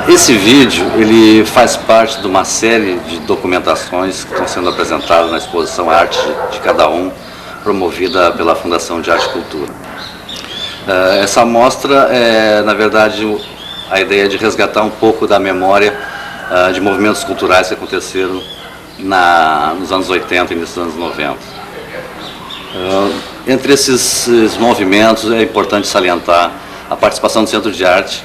Esse vídeo ele faz parte de uma série de documentações que estão sendo apresentadas na exposição Arte de Cada Um, promovida pela Fundação de Arte e Cultura. Essa mostra é, na verdade, a ideia de resgatar um pouco da memória de movimentos culturais que aconteceram nos anos 80 e nos anos 90. Entre esses movimentos é importante salientar a participação do Centro de Arte,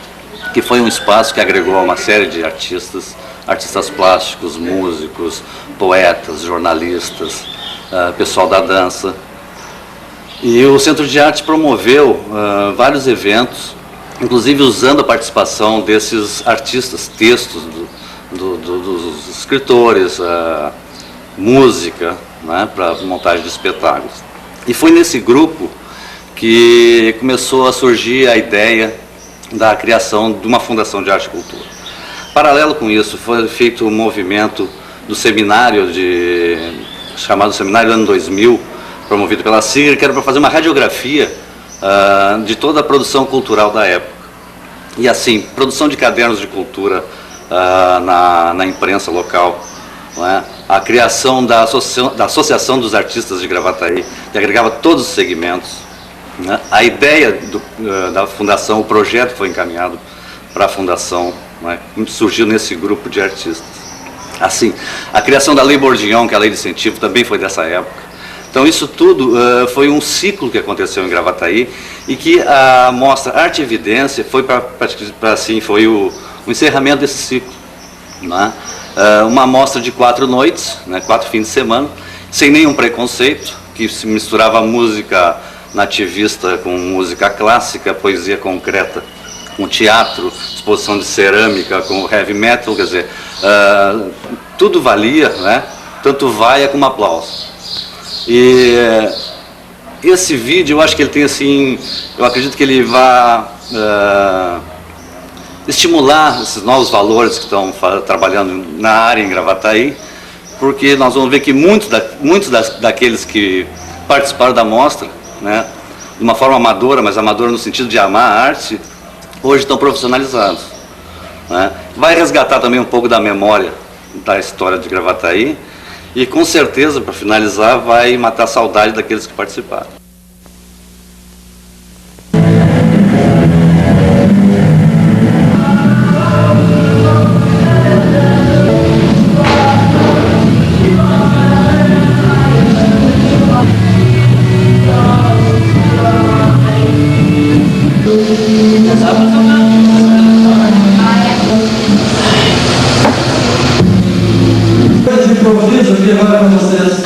que foi um espaço que agregou uma série de artistas plásticos, músicos, poetas, jornalistas, pessoal da dança. E o Centro de Arte promoveu vários eventos, inclusive usando a participação desses artistas, textos dos escritores, música, né, para montagem de espetáculos. E foi nesse grupo que começou a surgir a ideia da criação de uma Fundação de Arte e Cultura. Paralelo com isso, foi feito um movimento do seminário, chamado Seminário Ano 2000, promovido pela SIGRE, que era para fazer uma radiografia de toda a produção cultural da época. E assim, produção de cadernos de cultura na imprensa local, não é? A criação da Associação dos Artistas de Gravataí, que agregava todos os segmentos, né? A ideia da fundação, o projeto foi encaminhado para a fundação, né? Surgiu nesse grupo de artistas. Assim, a criação da Lei Bourguignon, que é a lei de incentivo, também foi dessa época. Então isso tudo foi um ciclo que aconteceu em Gravataí e que a mostra Arte e Evidência foi foi o encerramento desse ciclo, né? Uma mostra de 4 noites, né, 4 fins de semana, sem nenhum preconceito, que se misturava música nativista com música clássica, poesia concreta com teatro, exposição de cerâmica com heavy metal, quer dizer, tudo valia, né? Tanto vaia como aplauso. E esse vídeo, eu acho que ele tem assim, eu acredito que ele vai estimular esses novos valores que estão trabalhando na área em Gravataí, porque nós vamos ver que muitos daqueles que participaram da mostra, né, de uma forma amadora, mas amadora no sentido de amar a arte, hoje estão profissionalizados, né? Vai resgatar também um pouco da memória da história de Gravataí e com certeza, para finalizar, vai matar a saudade daqueles que participaram. Eu queria falar com vocês.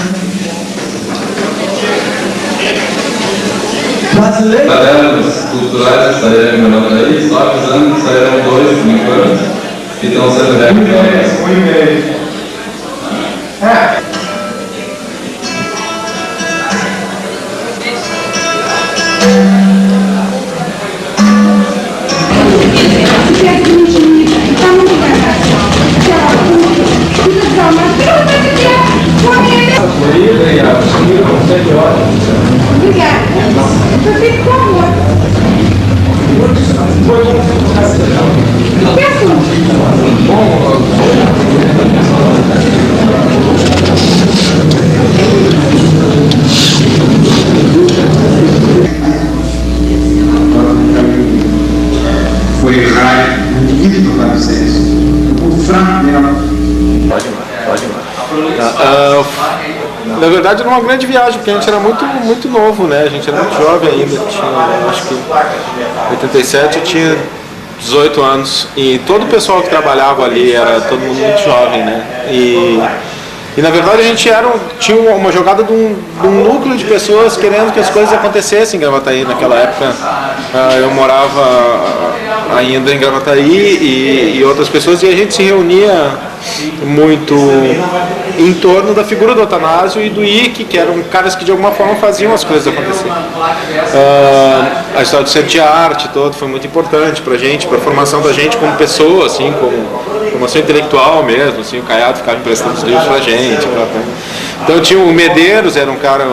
Brasileiros? Cadernos culturais que saíram em Gravataí, só avisando que saíram 2 por enquanto, que estão sendo realizados. Um e-mail. Foi raio, bonito para vocês. O Frank, Pode ir lá. Na verdade era uma grande viagem, porque a gente era muito novo, né? A gente era muito jovem ainda, tinha, acho que em 87 eu tinha 18 anos. E todo o pessoal que trabalhava ali era todo mundo muito jovem, né? E na verdade a gente tinha uma jogada de um núcleo de pessoas querendo que as coisas acontecessem em Gravataí naquela época. Eu morava ainda em Gravataí e outras pessoas, e a gente se reunia muito em torno da figura do Atanásio e do Ike, que eram caras que de alguma forma faziam as coisas acontecerem. A história do Centro de Arte todo foi muito importante pra gente, pra formação da gente como pessoa, assim, como formação intelectual mesmo, assim, o Caiado ficava emprestando os livros pra gente. Então tinha o Medeiros, era um cara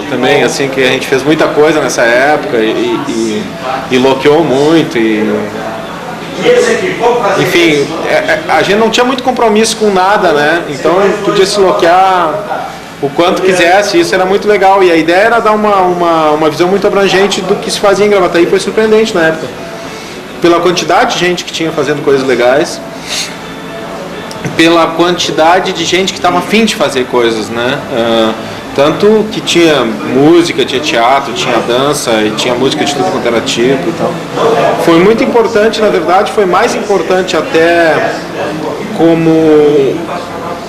também, assim, que a gente fez muita coisa nessa época e loqueou muito enfim, a gente não tinha muito compromisso com nada, né? Então podia se loquear o quanto quisesse, isso era muito legal. E a ideia era dar uma visão muito abrangente do que se fazia em Gravataí. Foi surpreendente na época, pela quantidade de gente que tinha fazendo coisas legais, pela quantidade de gente que estava afim de fazer coisas, né? Tanto que tinha música, tinha teatro, tinha dança e tinha música de tudo quanto era tipo e tal. Foi muito importante, na verdade, foi mais importante até como...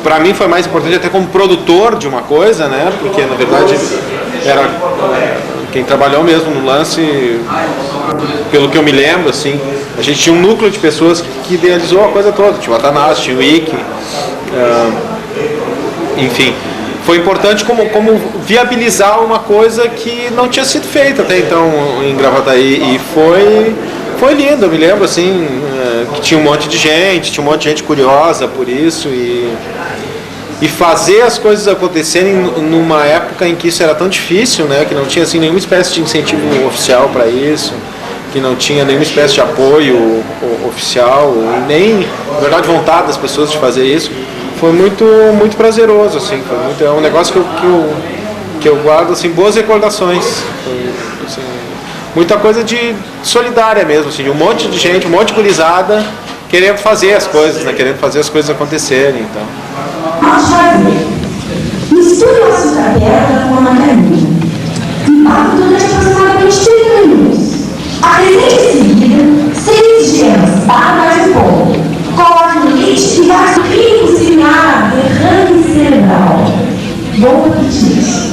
Para mim foi mais importante até como produtor de uma coisa, né? Porque, na verdade, era quem trabalhou mesmo no lance, pelo que eu me lembro, assim, a gente tinha um núcleo de pessoas que idealizou a coisa toda. Tinha o Atanásio, tinha o Ike, enfim... Foi importante como viabilizar uma coisa que não tinha sido feita até então em Gravataí, e foi lindo. Eu me lembro assim, que tinha um monte de gente curiosa por isso, e fazer as coisas acontecerem numa época em que isso era tão difícil, né, que não tinha assim, nenhuma espécie de incentivo oficial para isso, que não tinha nenhuma espécie de apoio oficial, nem, na verdade, vontade das pessoas de fazer isso. Foi muito prazeroso, assim, é um negócio que eu guardo, assim, boas recordações. Foi, assim, muita coisa de solidária mesmo, assim, de um monte de gente, um monte de gurizada querendo fazer as coisas, né, querendo fazer as coisas acontecerem, então. Vamos fazer. Misture o açúcar pedra com a margarina e bata durante aproximadamente 30 minutos. Apresente em seguida 6 gemas bárbaras de polvo. Coloque no leite e faça um cozinhar derrame cerebral. Bom apetite.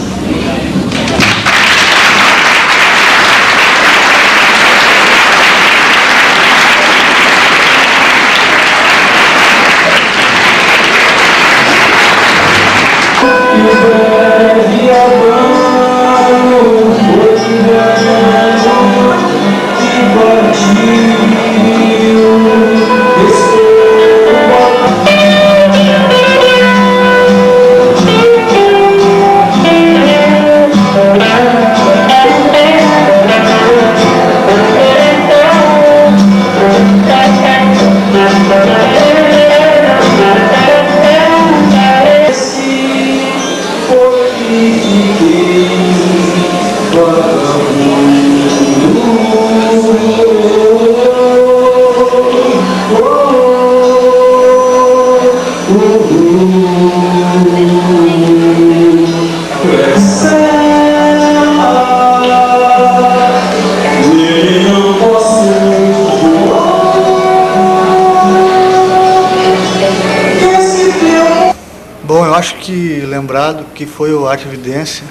Bom, eu acho que lembrado que foi o Arte Evidência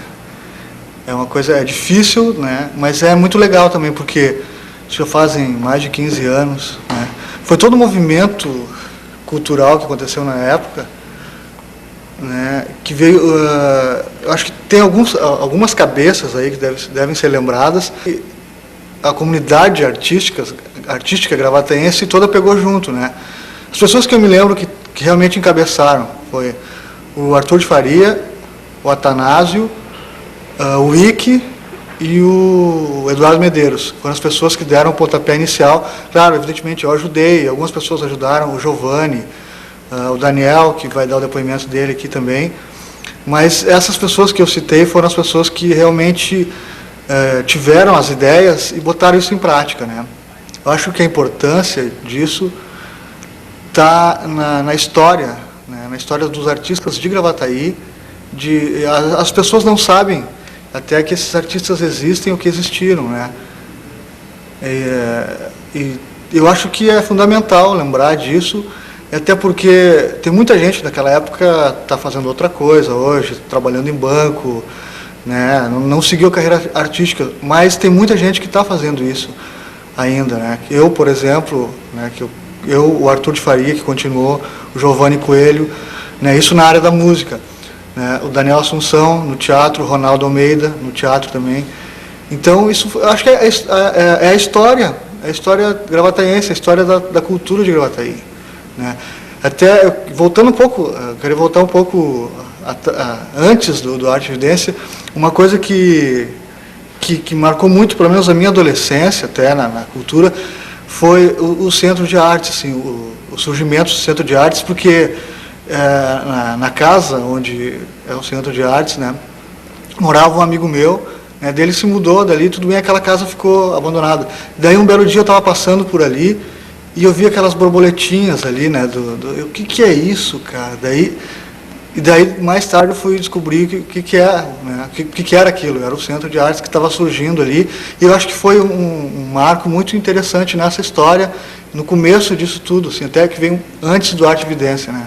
é uma coisa difícil, né? Mas é muito legal também, porque já fazem mais de 15 anos, né? Foi todo um movimento cultural que aconteceu na época, né? Que veio, eu acho que tem algumas cabeças aí que devem ser lembradas. A comunidade artística gravataense toda pegou junto, né? As pessoas que eu me lembro que realmente encabeçaram foi o Arthur de Faria, o Atanásio, o Ike e o Eduardo Medeiros. Foram as pessoas que deram o pontapé inicial. Claro, evidentemente eu ajudei, algumas pessoas ajudaram, o Giovanni, o Daniel, que vai dar o depoimento dele aqui também. Mas essas pessoas que eu citei foram as pessoas que realmente tiveram as ideias e botaram isso em prática, né? Eu acho que a importância disso está na história, né? Na história dos artistas de Gravataí. As pessoas não sabem até que esses artistas existem ou que existiram, né? E eu acho que é fundamental lembrar disso, até porque tem muita gente naquela época está fazendo outra coisa hoje, trabalhando em banco, né? Não seguiu a carreira artística, mas tem muita gente que está fazendo isso ainda, né? Eu, por exemplo, né, o Arthur de Faria, que continuou, o Giovanni Coelho, né, isso na área da música, né, o Daniel Assunção no teatro, o Ronaldo Almeida no teatro também. Então, isso, eu acho que é a história gravataense, a história da cultura de Gravataí, né? Até, voltando um pouco, eu queria voltar um pouco antes do Arte Evidência, uma coisa que marcou muito, pelo menos a minha adolescência, até na cultura, foi o Centro de Artes, assim, o surgimento do Centro de Artes, porque na casa onde é o Centro de Artes, né, morava um amigo meu, né, dele se mudou dali, tudo bem, aquela casa ficou abandonada. Daí um belo dia eu estava passando por ali e eu vi aquelas borboletinhas ali, né, o que é isso, cara? E daí mais tarde eu fui descobrir o que era aquilo. Era o Centro de Artes que estava surgindo ali, e eu acho que foi um marco muito interessante nessa história, no começo disso tudo, assim, até que veio antes do Arte Evidência, né?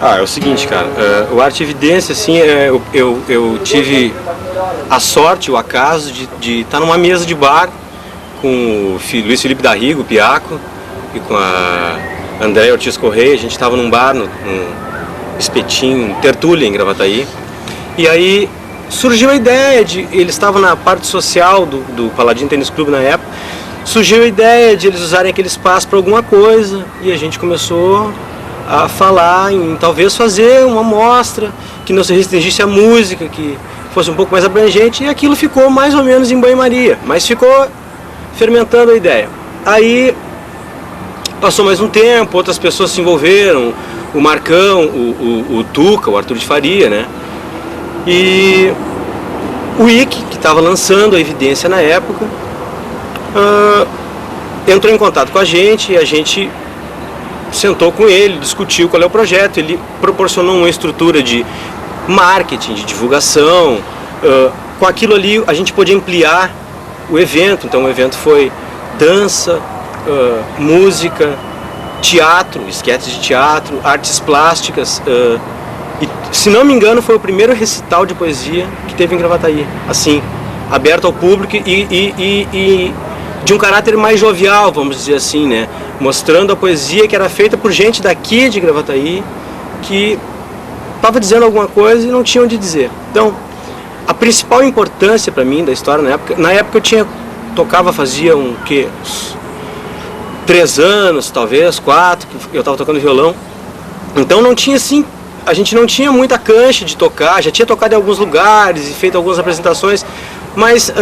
É o seguinte, cara, o Arte Evidência, assim, eu tive a sorte, o acaso de estar numa mesa de bar com o Luiz Felipe Darrigo, o Piaco, e com a Andréia Ortiz Correia. A gente estava num bar, num Espetinho, Tertúlia, em Gravataí, e aí surgiu a ideia eles estavam na parte social do Paladino Tênis Clube na época, surgiu a ideia de eles usarem aquele espaço para alguma coisa, e a gente começou a falar em talvez fazer uma mostra que não se restringisse à música, que fosse um pouco mais abrangente, e aquilo ficou mais ou menos em banho-maria, mas ficou fermentando a ideia. Aí passou mais um tempo, outras pessoas se envolveram, o Marcão, o Tuca, o Arthur de Faria, né? E o IC, que estava lançando a Evidência na época, entrou em contato com a gente, e a gente sentou com ele, discutiu qual é o projeto. Ele proporcionou uma estrutura de marketing, de divulgação. Com aquilo ali a gente pôde ampliar o evento. Então o evento foi dança, música, teatro, esquetes de teatro, artes plásticas. E, se não me engano, foi o primeiro recital de poesia que teve em Gravataí, assim, aberto ao público e de um caráter mais jovial, vamos dizer assim, né? Mostrando a poesia que era feita por gente daqui de Gravataí, que estava dizendo alguma coisa e não tinha onde dizer. Então, a principal importância para mim da história na época eu tocava, fazia uns 3 anos, talvez 4, que eu estava tocando violão. Então não tinha assim a gente não tinha muita cancha de tocar, já tinha tocado em alguns lugares e feito algumas apresentações, mas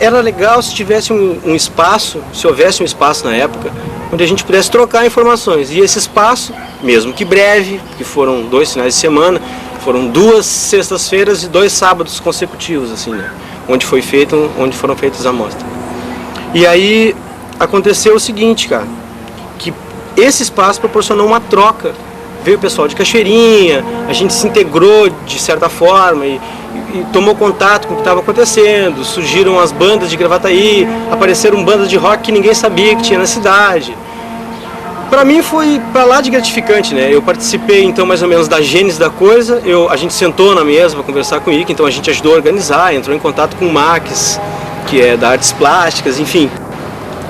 era legal se tivesse um espaço, se houvesse um espaço na época, onde a gente pudesse trocar informações. E esse espaço, mesmo que breve, que foram 2 finais de semana, foram 2 sextas-feiras e 2 sábados consecutivos, assim, né? Onde foram feitas as amostras. E aí aconteceu o seguinte, cara, que esse espaço proporcionou uma troca. Veio o pessoal de Cachoeirinha, a gente se integrou de certa forma e tomou contato com o que estava acontecendo. Surgiram as bandas de Gravataí, apareceram bandas de rock que ninguém sabia que tinha na cidade. Para mim foi para lá de gratificante, né? Eu participei então mais ou menos da gênese da coisa. A gente sentou na mesa para conversar com o Ike, então a gente ajudou a organizar, entrou em contato com o Max, que é da Artes Plásticas, enfim,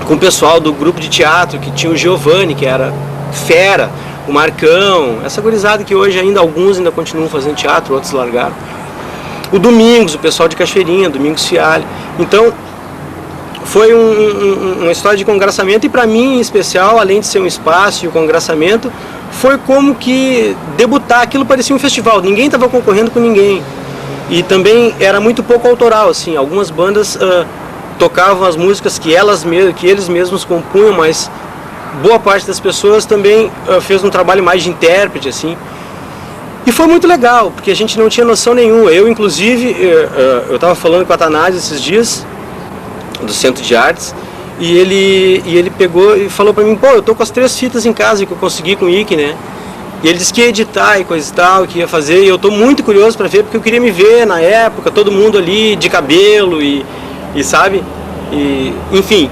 com o pessoal do grupo de teatro, que tinha o Giovanni, que era fera, o Marcão, essa gurizada que hoje alguns ainda continuam fazendo teatro, outros largaram. O Domingos, o pessoal de Cachoeirinha, Domingos Fialho. Então, foi uma história de congraçamento e para mim, em especial, além de ser um espaço e o congraçamento, foi como que debutar, aquilo parecia um festival, ninguém estava concorrendo com ninguém. E também era muito pouco autoral, assim, algumas bandas tocavam as músicas que eles mesmos compunham, mas boa parte das pessoas também fez um trabalho mais de intérprete, assim. E foi muito legal, porque a gente não tinha noção nenhuma. Eu, inclusive, eu estava falando com a Tanás esses dias, do Centro de Artes, e ele pegou e falou para mim, pô, eu tô com as 3 fitas em casa que eu consegui com o Ike, né? E ele disse que ia editar e coisa e tal, que ia fazer, e eu tô muito curioso para ver, porque eu queria me ver na época, todo mundo ali de cabelo e sabe? E, enfim,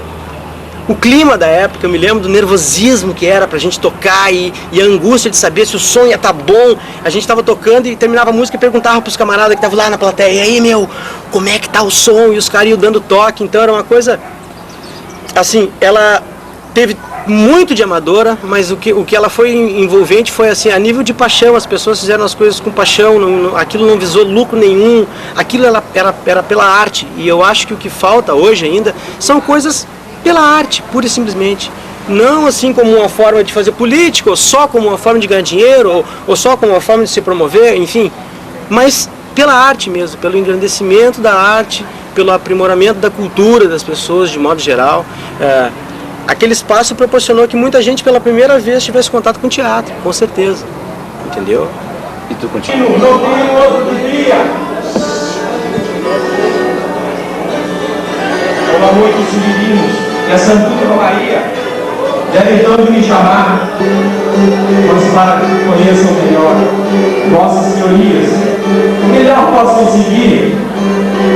o clima da época, eu me lembro do nervosismo que era pra gente tocar e a angústia de saber se o som ia estar bom. A gente tava tocando e terminava a música e perguntava pros camaradas que estavam lá na plateia, e aí, meu, como é que tá o som? E os caras iam dando toque, então era uma coisa, assim, ela teve muito de amadora, mas o que ela foi envolvente foi assim, a nível de paixão, as pessoas fizeram as coisas com paixão, aquilo não visou lucro nenhum, aquilo era pela arte, e eu acho que o que falta hoje ainda são coisas pela arte, pura e simplesmente. Não assim como uma forma de fazer política, ou só como uma forma de ganhar dinheiro, ou só como uma forma de se promover, enfim, mas pela arte mesmo, pelo engrandecimento da arte, pelo aprimoramento da cultura das pessoas de modo geral. Aquele espaço proporcionou que muita gente pela primeira vez tivesse contato com teatro, com certeza, entendeu? E tu continua. Não tem outro dia. Olá, muitos civilinhos e a Santura Maria devem todos me chamar, mas para que conheçam melhor vossas senhorias, o melhor possam seguir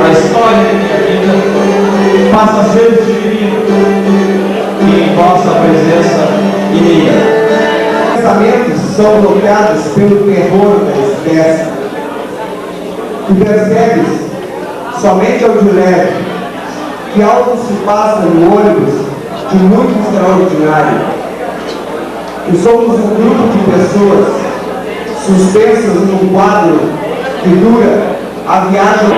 a história da minha vida, faça ser divino e em vossa presença e minha. Os pensamentos são bloqueados pelo terror da espécie. Tu percebes, somente ao de leve, que algo se passa no ônibus de muito extraordinário. E somos um grupo de pessoas suspensas num quadro que dura a viagem.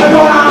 Agora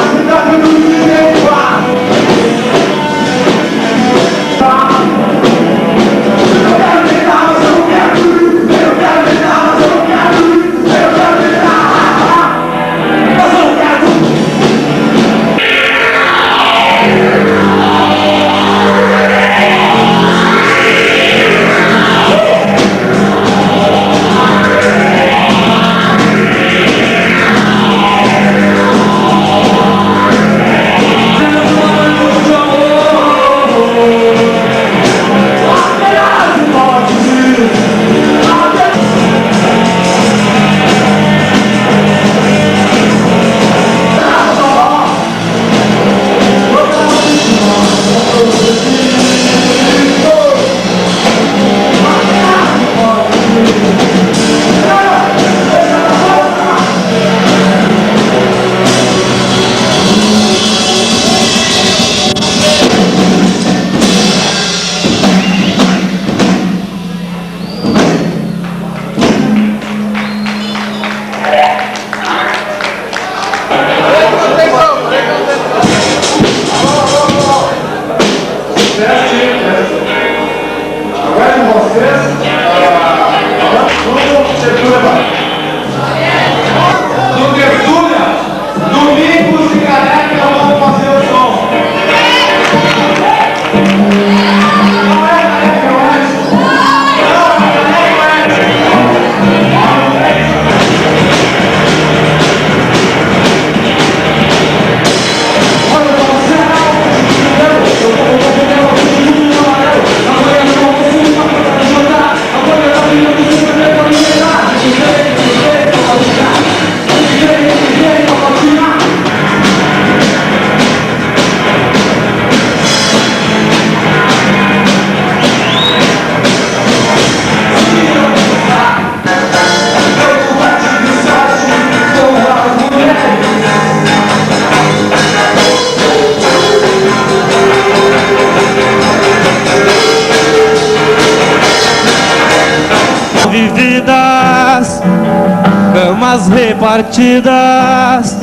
balas repartidas,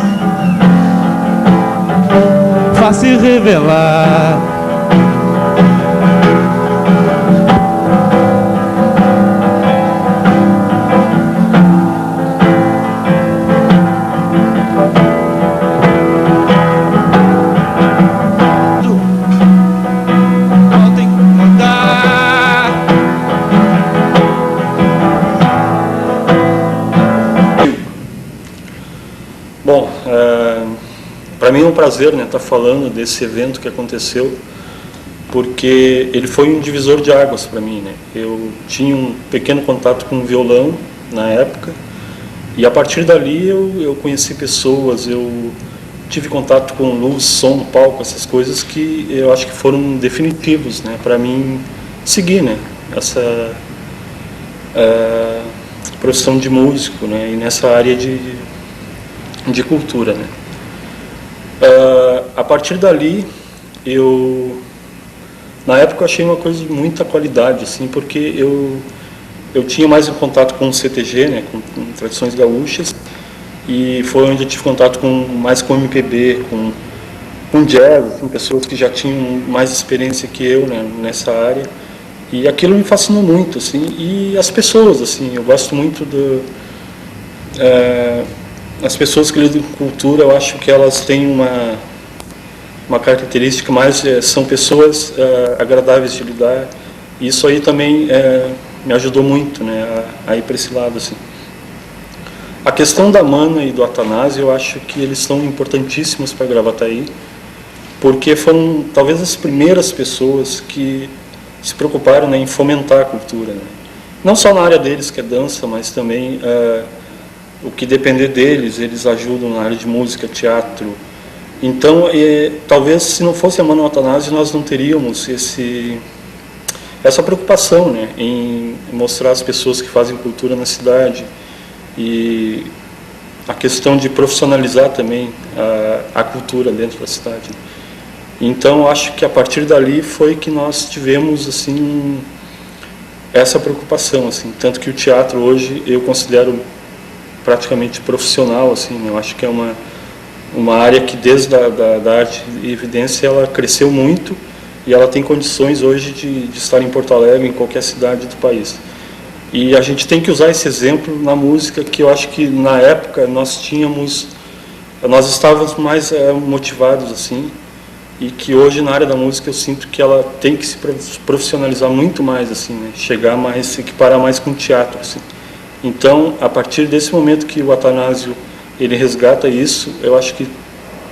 face revelar. Bom, para mim é um prazer, né, estar falando desse evento que aconteceu, porque ele foi um divisor de águas para mim, né? Eu tinha um pequeno contato com o violão na época, e a partir dali eu conheci pessoas, eu tive contato com luz, som, palco, essas coisas que eu acho que foram definitivos, né, para mim seguir, né, essa profissão de músico, né, e nessa área de cultura, né. A partir dali, na época eu achei uma coisa de muita qualidade, assim, porque eu tinha mais um contato com o CTG, né, com tradições gaúchas, e foi onde eu tive contato mais com MPB, com jazz, com pessoas que já tinham mais experiência que eu, né, nessa área, e aquilo me fascinou muito, assim, e as pessoas, assim, eu gosto muito as pessoas que lidam com cultura, eu acho que elas têm uma característica mais, são pessoas agradáveis de lidar, e isso aí também me ajudou muito, né, a ir para esse lado, assim. A questão da Mana e do Atanásio, eu acho que eles são importantíssimos para Gravataí, porque foram talvez as primeiras pessoas que se preocuparam, né, em fomentar a cultura, né. Não só na área deles, que é dança, mas também o que depender deles, eles ajudam na área de música, teatro. Então, talvez se não fosse a Mana e o Atanásio, nós não teríamos essa preocupação, né, em mostrar as pessoas que fazem cultura na cidade, e a questão de profissionalizar também a cultura dentro da cidade. Então, acho que a partir dali foi que nós tivemos, assim, essa preocupação, assim, tanto que o teatro hoje eu considero praticamente profissional, assim, eu acho que é uma área que desde da arte e evidência ela cresceu muito, e ela tem condições hoje de estar em Porto Alegre, em qualquer cidade do país. E a gente tem que usar esse exemplo na música, que eu acho que na época nós estávamos mais motivados, assim, e que hoje na área da música eu sinto que ela tem que se profissionalizar muito mais, assim, né, chegar mais, se equiparar mais com o teatro, assim. Então, a partir desse momento que o Atanásio ele resgata isso, eu acho que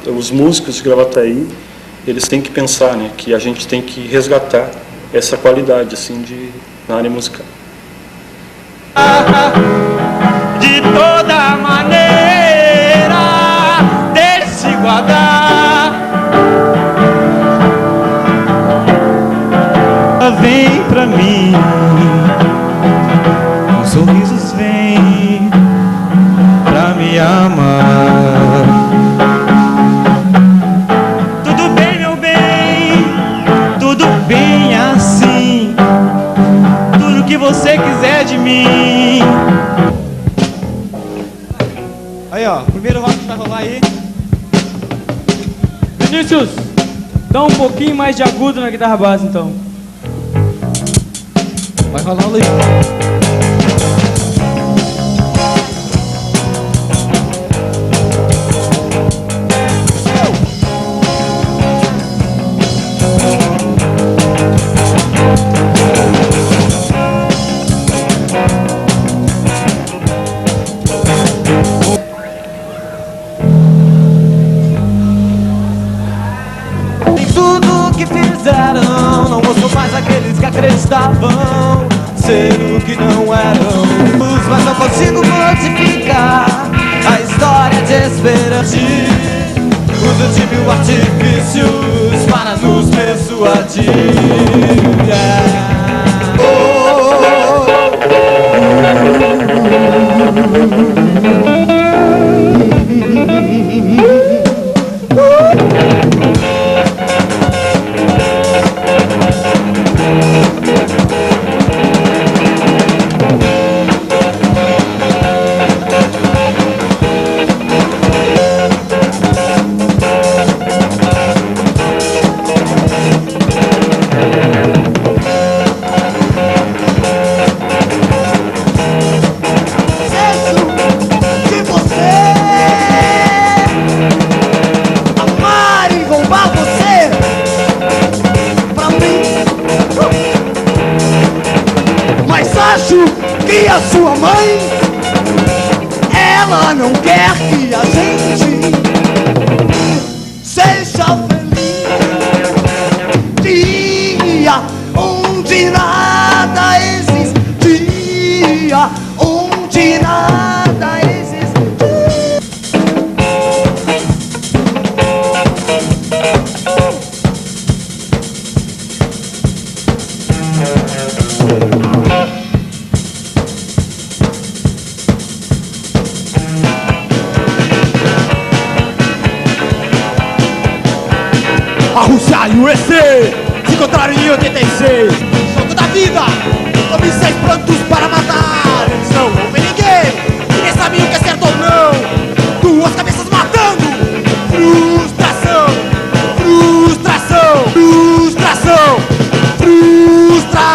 os músicos de Gravataí, eles têm que pensar, né, que a gente tem que resgatar essa qualidade, assim, na área musical. De toda maneira, deixe se guardar. Vem pra mim, com sorrisos vem pra me amar. Tudo bem, meu bem, tudo bem assim, tudo que você quiser de mim. Aí, ó, primeiro rock que vai rolar aí. Vinícius, dá um pouquinho mais de agudo na guitarra base, então. Vai rolar o leite. Não ouço mais aqueles que acreditavam ser o que não eram, mas não consigo modificar a história de esperança. Uso de mil artifícios para nos persuadir. a sua mãe, ela não quer que a gente seja feliz. Dia onde nada existia, onde nada existia. A Rússia e o USA se encontraram em 86. Jogo da vida, comissões prontos para matar. Eles não ouvem ninguém, e nem sabem o que é certo ou não. Duas cabeças matando. Frustração, frustração, frustração, frustração.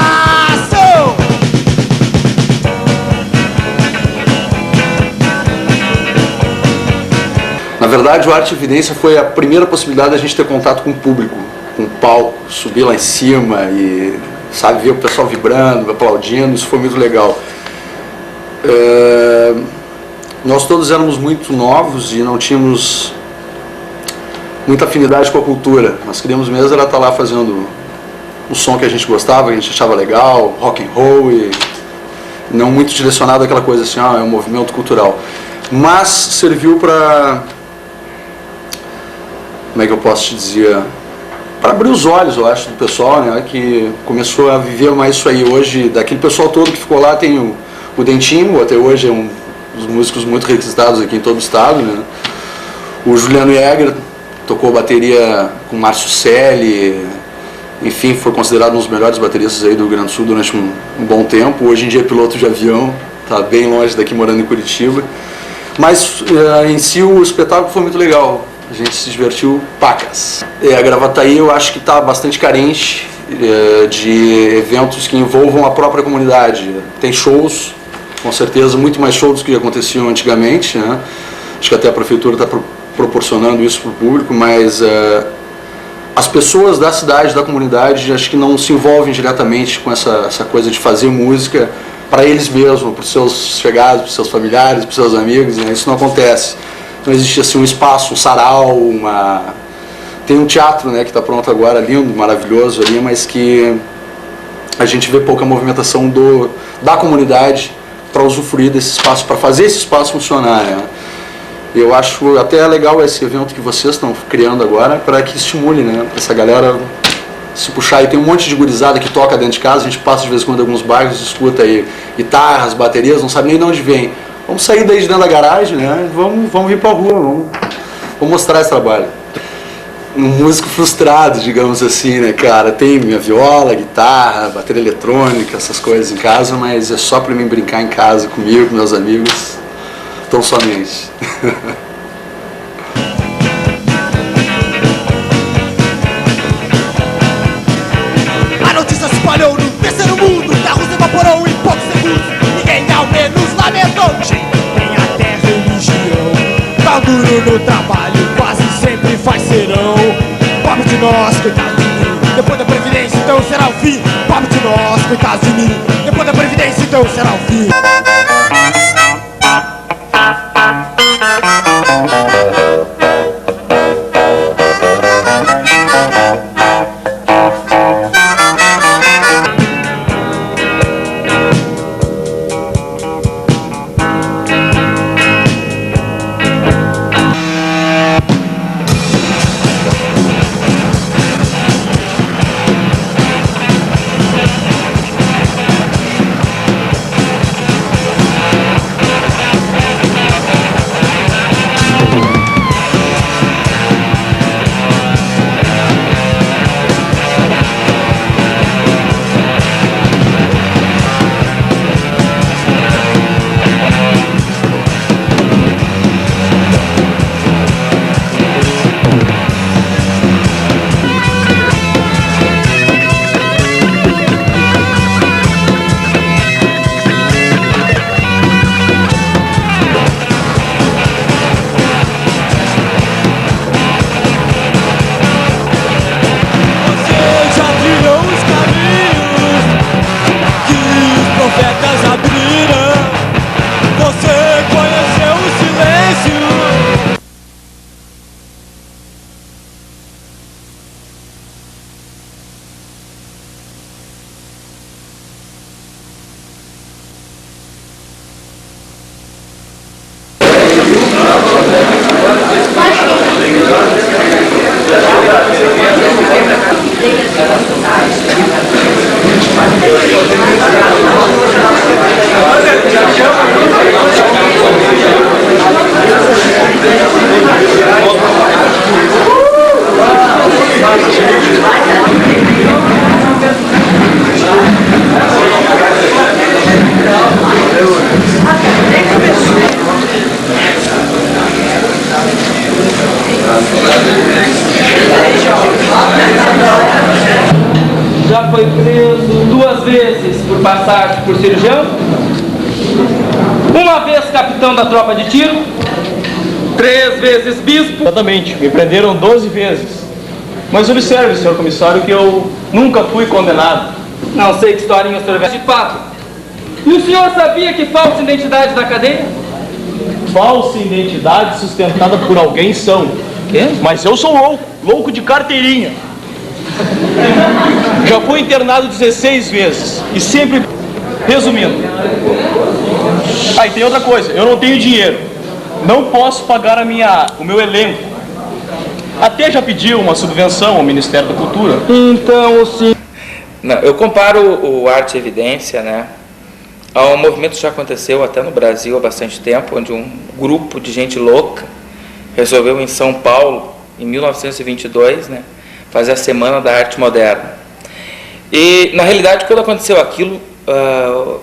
Na verdade, o Arte e Evidência foi a primeira possibilidade da gente ter contato com o público, com o palco, subir lá em cima e, sabe, ver o pessoal vibrando, aplaudindo, isso foi muito legal. Nós todos éramos muito novos e não tínhamos muita afinidade com a cultura. Nós queríamos mesmo era estar lá fazendo o som que a gente gostava, que a gente achava legal, rock and roll, e não muito direcionado àquela coisa assim, é um movimento cultural. Mas serviu para... como é que eu posso te dizer, para abrir os olhos, eu acho, do pessoal, né, que começou a viver mais isso aí. Hoje, daquele pessoal todo que ficou lá, tem o Dentinho, até hoje é um dos músicos muito requisitados aqui em todo o estado, né. O Juliano Jäger tocou bateria com Márcio Selle, enfim, foi considerado um dos melhores bateristas aí do Rio Grande do Sul durante um bom tempo. Hoje em dia é piloto de avião, está bem longe daqui, morando em Curitiba. Mas em si o espetáculo foi muito legal. A gente se divertiu pacas. A Gravataí eu acho que está bastante carente de eventos que envolvam a própria comunidade. Tem shows, com certeza, muito mais shows do que aconteciam antigamente, né? Acho que até a prefeitura está proporcionando isso para o público, mas as pessoas da cidade, da comunidade, acho que não se envolvem diretamente com essa coisa de fazer música para eles mesmos, para os seus chegados, para os seus familiares, para os seus amigos, né? Isso não acontece. Não existe assim um espaço, um sarau, tem um teatro, né, que está pronto agora, lindo, maravilhoso ali, mas que a gente vê pouca movimentação da comunidade para usufruir desse espaço, para fazer esse espaço funcionar, né? Eu acho até legal esse evento que vocês estão criando agora, para que estimule, né, essa galera se puxar. E tem um monte de gurizada que toca dentro de casa, a gente passa de vez em quando em alguns bairros, escuta aí guitarras, baterias, não sabe nem de onde vem. Vamos sair daí de dentro da garagem, né? Vamos vir para a rua, vamos mostrar esse trabalho. Um músico frustrado, digamos assim, né, cara? Tem minha viola, guitarra, bateria eletrônica, essas coisas em casa, mas é só para mim brincar em casa comigo, com meus amigos, tão somente. A notícia se espalhou no terceiro mundo, que a Rússia evaporou em poucos segundos. Ninguém ao menos lamentou, nem até religião. Tá duro no trabalho, quase sempre faz serão. Pobre de nós, coitado de mim, depois da Previdência então será o fim. Pobre de nós, coitado de mim, depois da Previdência então será o fim. foi preso 2 vezes por passagem por cirurgião, 1 vez capitão da tropa de tiro, 3 vezes bispo. Exatamente, me prenderam 12 vezes. Mas observe, senhor comissário, que eu nunca fui condenado. Não sei que historinha o senhor vê de fato. E o senhor sabia que falsa identidade da cadeia? Falsa identidade sustentada por alguém são. Quê? Mas eu sou louco de carteirinha. Já fui internado 16 vezes e sempre, resumindo. E tem outra coisa, eu não tenho dinheiro. Não posso pagar o meu elenco. Até já pedi uma subvenção ao Ministério da Cultura. Então, sim. Não, eu comparo o Arte e Evidência, né, a um movimento que já aconteceu até no Brasil há bastante tempo, onde um grupo de gente louca resolveu em São Paulo, em 1922, né, fazer a Semana da Arte Moderna. E, na realidade, quando aconteceu aquilo,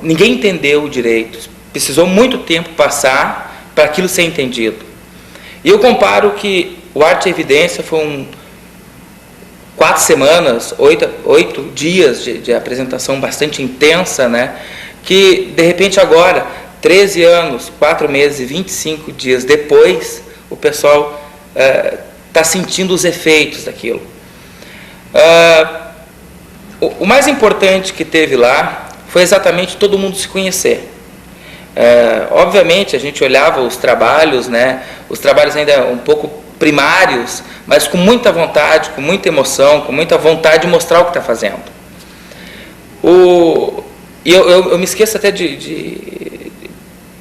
ninguém entendeu direito. Precisou muito tempo passar para aquilo ser entendido. E eu comparo que o Arte e Evidência foi 4 semanas, 8 dias de apresentação bastante intensa, né? Que, de repente, agora, 13 anos, 4 meses e 25 dias depois, o pessoal está sentindo os efeitos daquilo. O mais importante que teve lá foi exatamente todo mundo se conhecer. Obviamente, a gente olhava os trabalhos, né? Os trabalhos ainda um pouco primários, mas com muita vontade, com muita emoção, com muita vontade de mostrar o que está fazendo. Eu me esqueço até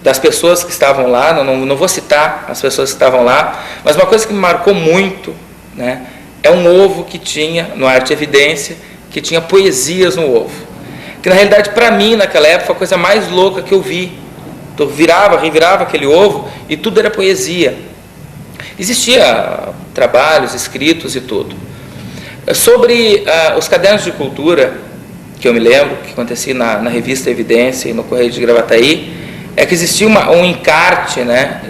das pessoas que estavam lá, não vou citar as pessoas que estavam lá, mas uma coisa que me marcou muito, né, é um ovo que tinha no Arte e Evidência, que tinha poesias no ovo. Que na realidade, para mim, naquela época, foi a coisa mais louca que eu vi. Eu revirava aquele ovo e tudo era poesia. Existia trabalhos escritos e tudo. Sobre os cadernos de cultura, que eu me lembro, que acontecia na revista Evidência e no Correio de Gravataí, é que existia um encarte, né,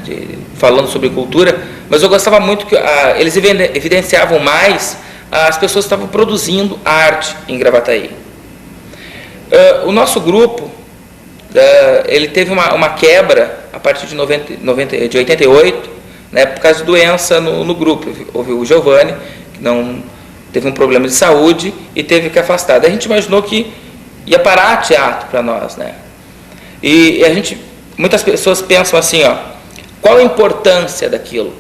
falando sobre cultura, mas eu gostava muito que eles evidenciavam mais as pessoas que estavam produzindo arte em Gravataí. O nosso grupo, ele teve uma quebra a partir de 88, né, por causa de doença no grupo. Houve o Giovanni, que teve um problema de saúde e teve que afastar. Daí a gente imaginou que ia parar teatro para nós, né? E muitas pessoas pensam assim, qual a importância daquilo?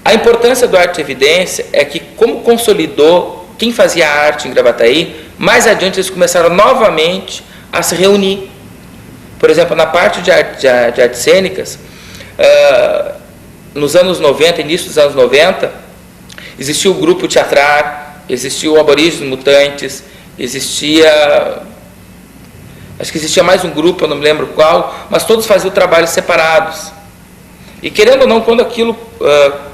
A importância do Arte e Evidência é que, como consolidou quem fazia arte em Gravataí, mais adiante eles começaram novamente a se reunir. Por exemplo, na parte de artes cênicas, nos anos 90, início dos anos 90, existia o grupo Teatrar, existia o Aborígenes Mutantes, acho que existia mais um grupo, eu não me lembro qual, mas todos faziam trabalhos separados. E, querendo ou não, quando aquilo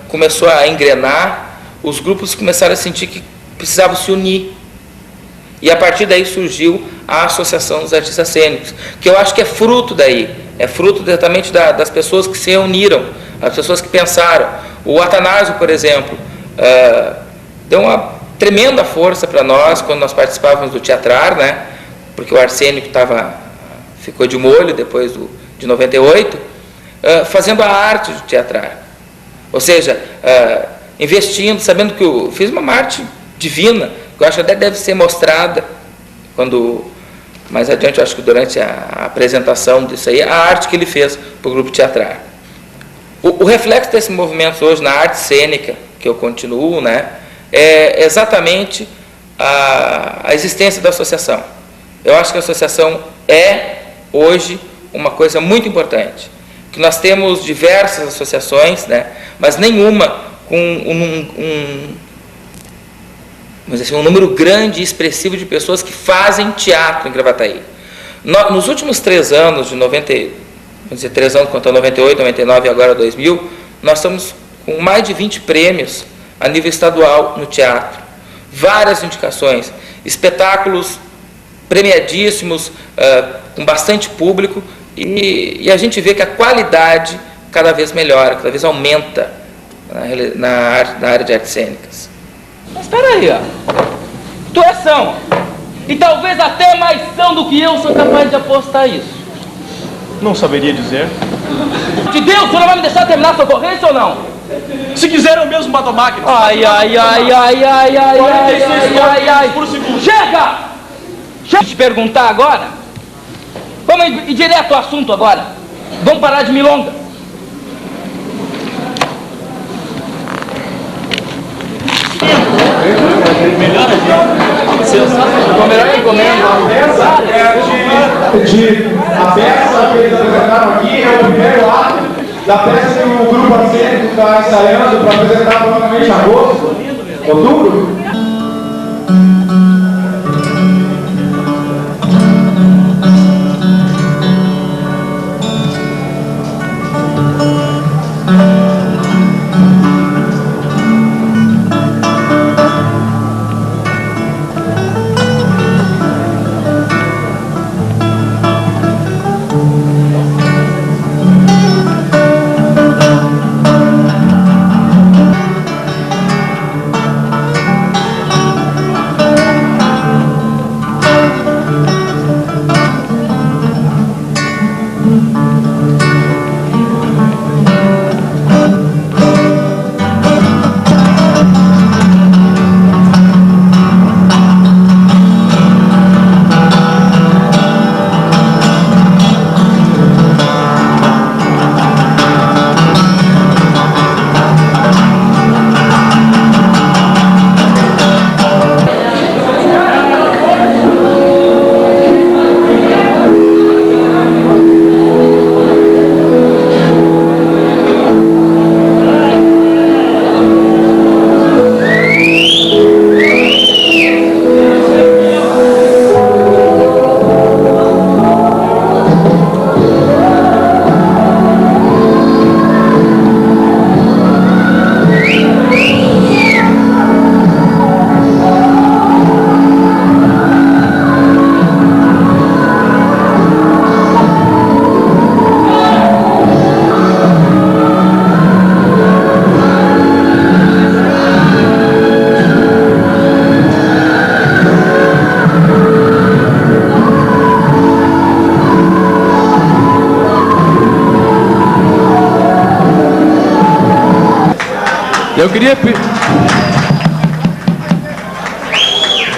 começou a engrenar, os grupos começaram a sentir que precisavam se unir. E a partir daí surgiu a Associação dos Artistas Cênicos, que eu acho que é fruto daí, é fruto exatamente das pessoas que se reuniram, as pessoas que pensaram. O Atanásio, por exemplo, deu uma tremenda força para nós quando nós participávamos do Teatrar, né? Porque o Arsênio ficou de molho depois de 98, fazendo a arte do Teatrar. Ou seja, investindo, sabendo que eu fiz uma arte divina, que eu acho que até deve ser mostrada mais adiante, eu acho que durante a apresentação disso aí, a arte que ele fez para o grupo Teatrar. O reflexo desse movimento hoje na arte cênica, que eu continuo, né, é exatamente a existência da associação. Eu acho que a associação é, hoje, uma coisa muito importante. Que nós temos diversas associações, né, mas nenhuma com vamos dizer assim, um número grande e expressivo de pessoas que fazem teatro em Gravataí. Nos últimos 3 anos, de 3 anos, contando 98, 99 e agora 2000, nós estamos com mais de 20 prêmios a nível estadual no teatro. Várias indicações, espetáculos premiadíssimos, com bastante público, e a gente vê que a qualidade cada vez melhora, cada vez aumenta na área de artes cênicas. Mas espera aí, tu é São. E talvez até mais são do que eu sou capaz de apostar isso. Não saberia dizer. De Deus, o senhor vai me deixar terminar essa ocorrência ou não? Se quiser, eu mesmo bato a máquina. Ai, ai, ai, ai, ai, ai, 46 ai, ai. por segundo. Chega! Deixa eu te perguntar agora. Vamos ir direto ao assunto agora. Vamos parar de milonga. Melhor a peça que eles apresentaram aqui é o primeiro ato da peça que o grupo arcênico está ensaiando para apresentar provavelmente em agosto, outubro.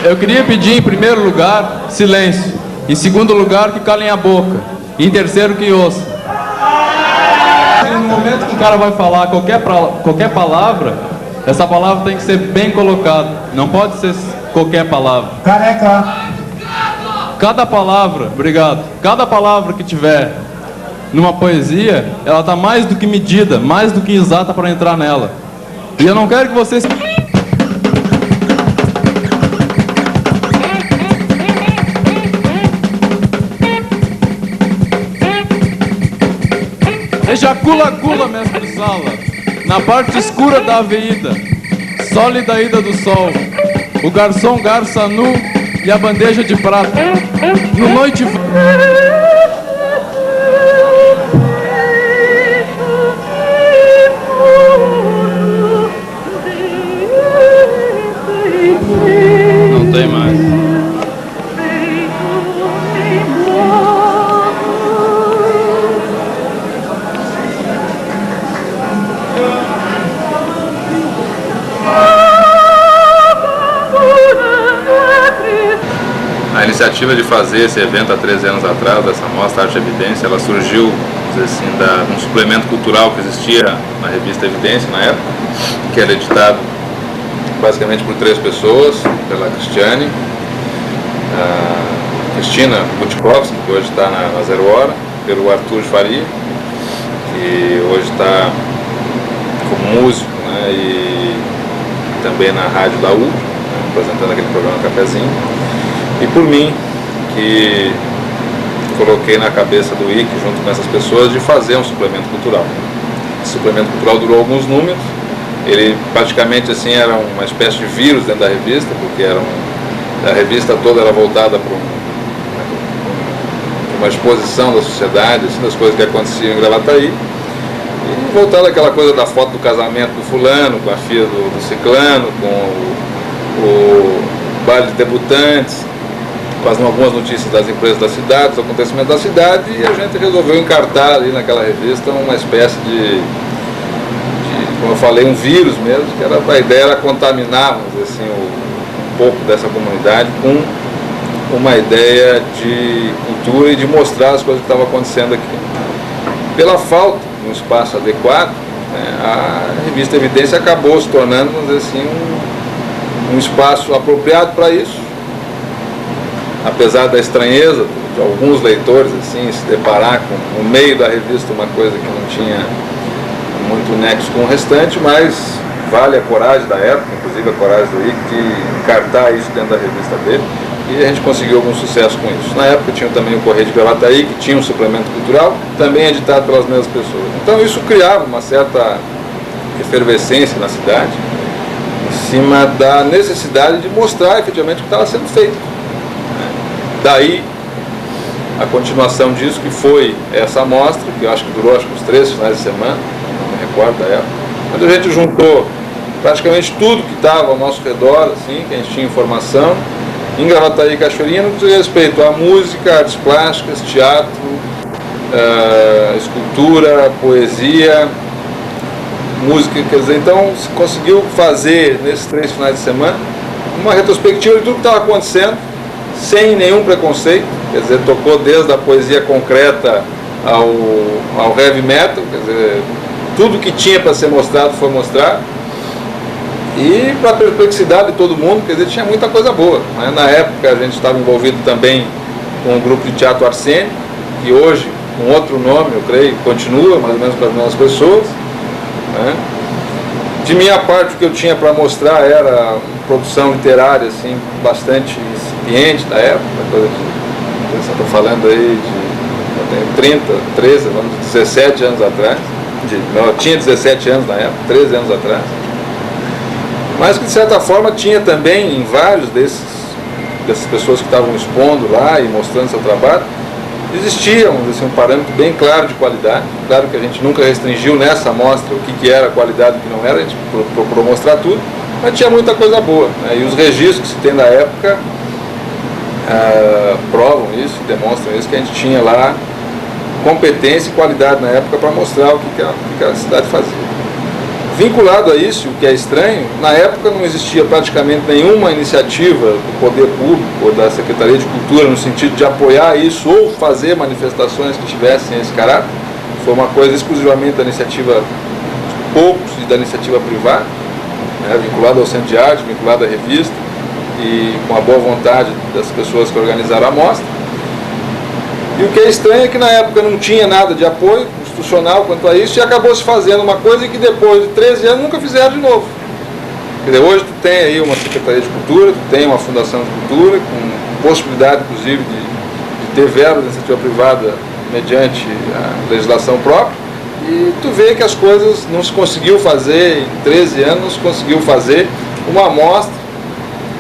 Eu queria pedir, em primeiro lugar, silêncio. Em segundo lugar, que calem a boca. E em terceiro, que ouçam. No momento que o cara vai falar qualquer palavra, essa palavra tem que ser bem colocada. Não pode ser qualquer palavra. Careca. Cada palavra, obrigado. Cada palavra que tiver numa poesia, ela está mais do que medida, mais do que exata para entrar nela. E eu não quero que vocês... Ejacula, mestre Sala, na parte escura da avenida, sólida ida do sol, o garçom garça nu e a bandeja de prata, no noite... Não tem mais. A iniciativa de fazer esse evento há 13 anos atrás, dessa mostra Arte Evidência, ela surgiu, assim, um suplemento cultural que existia na revista Evidência na época, que era editado basicamente por 3 pessoas, pela Cristiane, a Cristina Butkovski, que hoje está na Zero Hora, pelo Arthur Faria, que hoje está como músico, né, e também na rádio da U, né, apresentando aquele programa Cafezinho. E por mim, que coloquei na cabeça do IC, junto com essas pessoas, de fazer um suplemento cultural. Esse suplemento cultural durou alguns números, ele praticamente assim era uma espécie de vírus dentro da revista, porque a revista toda era voltada para uma exposição da sociedade, assim, das coisas que aconteciam em Gravataí, e voltada àquela coisa da foto do casamento do fulano, com a filha do ciclano, com o baile de debutantes. com algumas notícias das empresas da cidade, dos acontecimentos da cidade, e a gente resolveu encartar ali naquela revista uma espécie de como eu falei, um vírus mesmo, que era, a ideia era contaminar, vamos dizer assim, um pouco dessa comunidade com uma ideia de cultura e de mostrar as coisas que estavam acontecendo aqui. Pela falta de um espaço adequado, né, a revista Evidência acabou se tornando, vamos dizer assim, um espaço apropriado para isso. Apesar da estranheza de alguns leitores assim, se deparar com, no meio da revista, uma coisa que não tinha muito nexo com o restante, mas vale a coragem da época, inclusive a coragem do Rick, de encartar isso dentro da revista dele, e a gente conseguiu algum sucesso com isso. Na época tinha também o Correio de Gravataí, que tinha um suplemento cultural, também editado pelas mesmas pessoas. Então isso criava uma certa efervescência na cidade, em cima da necessidade de mostrar efetivamente o que estava sendo feito. Daí a continuação disso, que foi essa amostra, que eu acho que durou uns 3 finais de semana, não me recordo da época, onde a gente juntou praticamente tudo que estava ao nosso redor, assim, que a gente tinha informação, em Gravataí e Cachoeirinha, no que diz respeito à música, artes plásticas, teatro, escultura, poesia, música, quer dizer, então se conseguiu fazer nesses 3 finais de semana uma retrospectiva de tudo que estava acontecendo, sem nenhum preconceito, quer dizer, tocou desde a poesia concreta ao heavy metal, quer dizer, tudo que tinha para ser mostrado foi mostrado, e para a perplexidade de todo mundo, quer dizer, tinha muita coisa boa, né? Na época a gente estava envolvido também com o grupo de teatro Arsênio, que hoje, com outro nome, eu creio, continua, mais ou menos para as mesmas pessoas, né? De minha parte, o que eu tinha para mostrar era uma produção literária assim, bastante incipiente da época, coisa de, estou falando aí de 30, 13, 17 anos atrás, eu tinha 17 anos na época, 13 anos atrás, mas que de certa forma tinha também em vários dessas pessoas que estavam expondo lá e mostrando seu trabalho, existia assim, um parâmetro bem claro de qualidade. Claro que a gente nunca restringiu nessa amostra o que era qualidade e o que não era, a gente procurou mostrar tudo, mas tinha muita coisa boa, né? E os registros que se tem da época provam isso, demonstram isso, que a gente tinha lá competência e qualidade na época para mostrar o que a cidade fazia. Vinculado a isso, o que é estranho, na época não existia praticamente nenhuma iniciativa do poder público ou da Secretaria de Cultura no sentido de apoiar isso ou fazer manifestações que tivessem esse caráter. Foi uma coisa exclusivamente da iniciativa de poucos e da iniciativa privada, né, vinculada ao Centro de Arte, vinculada à revista e com a boa vontade das pessoas que organizaram a mostra. E o que é estranho é que na época não tinha nada de apoio institucional quanto a isso, e acabou se fazendo uma coisa que depois de 13 anos nunca fizeram de novo. Quer dizer, hoje tu tem aí uma Secretaria de Cultura, tu tem uma Fundação de Cultura, com possibilidade inclusive de ter verba da iniciativa privada mediante a legislação própria, e tu vê que as coisas não se conseguiu fazer, em 13 anos não se conseguiu fazer uma amostra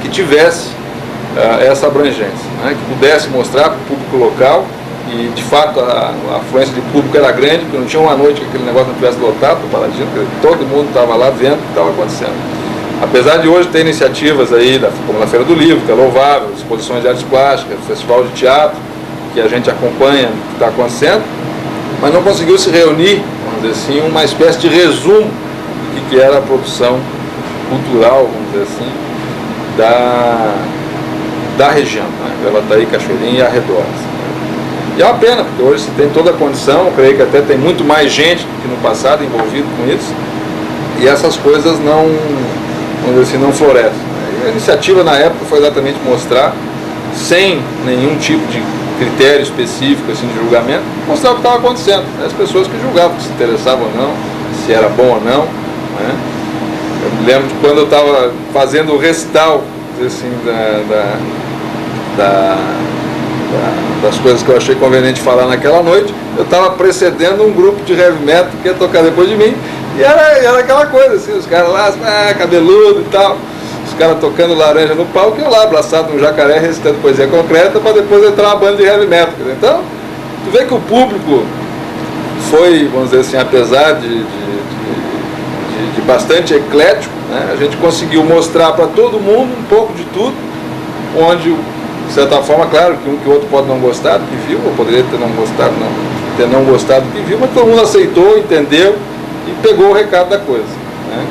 que tivesse essa abrangência, né, que pudesse mostrar para o público local. E de fato a afluência de público era grande, porque não tinha uma noite que aquele negócio não tivesse lotado no Paladino, porque todo mundo estava lá vendo o que estava acontecendo. Apesar de hoje ter iniciativas aí, como na Feira do Livro, que é louvável, exposições de artes plásticas, festival de teatro, que a gente acompanha o que está acontecendo, mas não conseguiu se reunir, vamos dizer assim, uma espécie de resumo do que era a produção cultural, vamos dizer assim, da região, né? Gravataí, Cachoeirinha e arredores. E é uma pena, porque hoje se tem toda a condição, eu creio que até tem muito mais gente do que no passado envolvido com isso, e essas coisas não, vamos dizer assim, não florescem. E a iniciativa na época foi exatamente mostrar, sem nenhum tipo de critério específico assim, de julgamento, mostrar o que estava acontecendo, né? As pessoas que julgavam, se interessavam ou não, se era bom ou não, né? Eu me lembro de quando eu estava fazendo o recital assim, das coisas que eu achei conveniente falar naquela noite, eu estava precedendo um grupo de heavy metal que ia tocar depois de mim, e era aquela coisa assim, os caras lá, cabeludo e tal, os caras tocando laranja no palco, e eu lá abraçado num jacaré recitando poesia concreta para depois entrar uma banda de heavy metal. Então, tu vê que o público foi, vamos dizer assim, apesar de bastante eclético, né, a gente conseguiu mostrar para todo mundo um pouco de tudo, onde de certa forma, claro que um que o outro pode não gostar do que viu, ou poderia ter não gostado do que viu, mas todo mundo aceitou, entendeu e pegou o recado da coisa, né?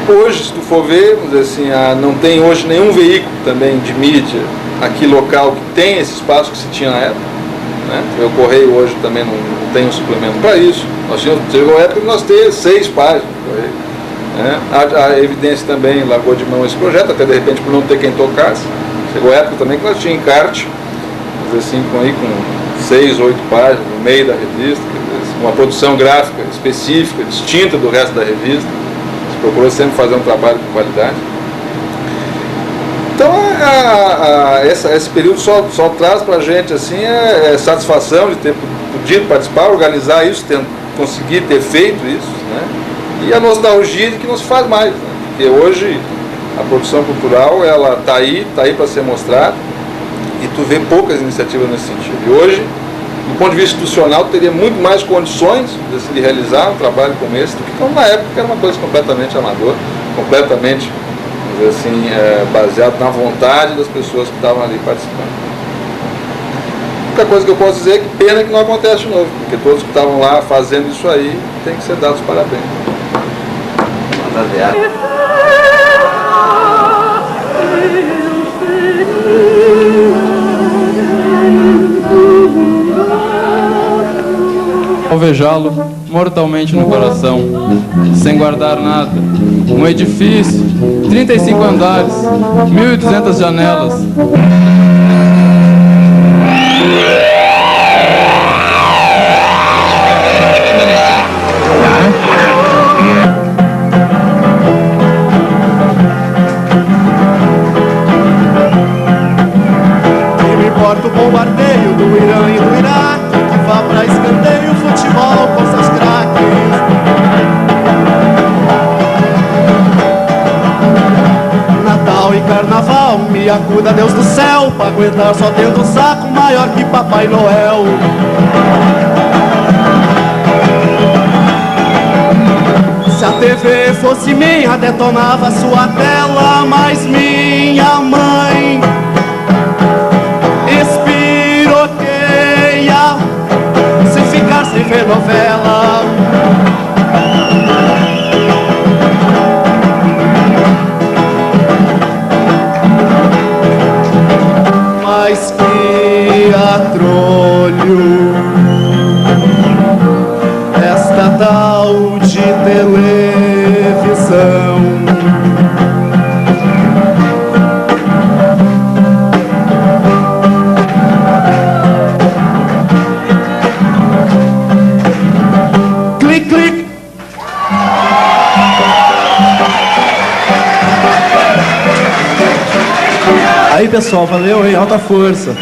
E hoje, se tu for ver, vamos dizer assim, não tem hoje nenhum veículo também de mídia aqui local que tem esse espaço que se tinha na época, né? O Correio hoje também não tem um suplemento para isso. Nós chegou a época que nós temos 6 páginas do Correio, né? A Evidência também largou de mão esse projeto, até de repente por não ter quem tocasse. Chegou a época também que nós tínhamos encarte, vamos dizer assim, com 6, 8 páginas no meio da revista, uma produção gráfica específica, distinta do resto da revista. Se procurou sempre fazer um trabalho com qualidade. Então, esse período só traz para a gente assim, satisfação de ter podido participar, organizar isso, conseguir ter feito isso, né? E a nostalgia de que não se faz mais, né? Porque hoje a produção cultural ela está aí para ser mostrada, e tu vê poucas iniciativas nesse sentido. E hoje, do ponto de vista institucional, teria muito mais condições de realizar um trabalho como esse do que na época, que era uma coisa completamente amadora, completamente, assim, baseado na vontade das pessoas que estavam ali participando. A única coisa que eu posso dizer é que pena que não acontece de novo, porque todos que estavam lá fazendo isso aí têm que ser dados parabéns. Alvejá-lo mortalmente no coração, sem guardar nada. Um edifício, 35 andares, 1.200 janelas. E me importa o bombardeio do Irã e do Iraque, que vá pra escanteio, futebol com seus craques. Natal e Carnaval, me acuda Deus do céu, pra aguentar só tendo um saco maior que Papai Noel. Se a TV fosse minha, detonava sua tela, mas minha mãe espiroqueia se ficar sem ver novela. Mas que atrolho esta tal de televisão. Clique, clique. Aí pessoal, valeu, hein? Alta força.